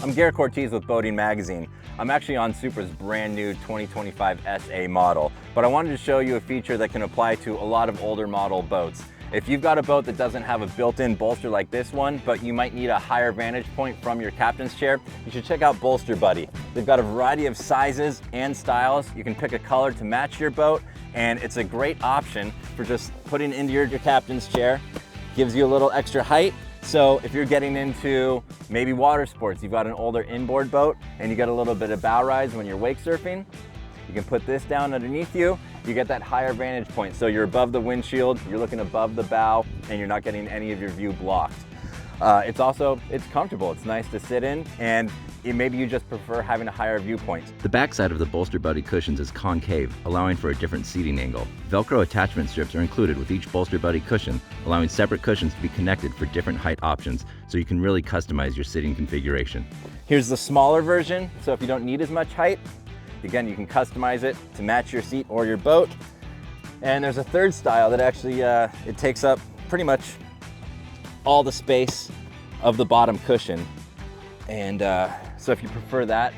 I'm Garrett Cortez with Boating Magazine. I'm actually on Supra's brand new 2025 SA model, but I wanted to show you a feature that can apply to a lot of older model boats. If you've got a boat that doesn't have a built-in bolster like this one, but you might need a higher vantage point from your captain's chair, you should check out Bolster Buddy. They've got a variety of sizes and styles. You can pick a color to match your boat, and it's a great option for just putting into your captain's chair. Gives you a little extra height. So if you're getting into maybe water sports, you've got an older inboard boat and you get a little bit of bow rise when you're wake surfing, you can put this down underneath you. You get that higher vantage point. So you're above the windshield, you're looking above the bow, and you're not getting any of your view blocked. It's comfortable, it's nice to sit in, and maybe you just prefer having a higher viewpoint. The backside of the Bolster Buddy cushions is concave, allowing for a different seating angle. Velcro attachment strips are included with each Bolster Buddy cushion, allowing separate cushions to be connected for different height options, so you can really customize your sitting configuration. Here's the smaller version, so if you don't need as much height, again, you can customize it to match your seat or your boat. And there's a third style that actually, it takes up pretty much all the space of the bottom cushion. And so if you prefer that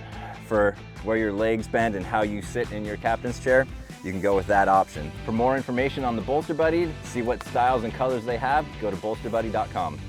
for where your legs bend and how you sit in your captain's chair, you can go with that option. For more information on the Bolster Buddy, see what styles and colors they have, go to bolsterbuddy.com.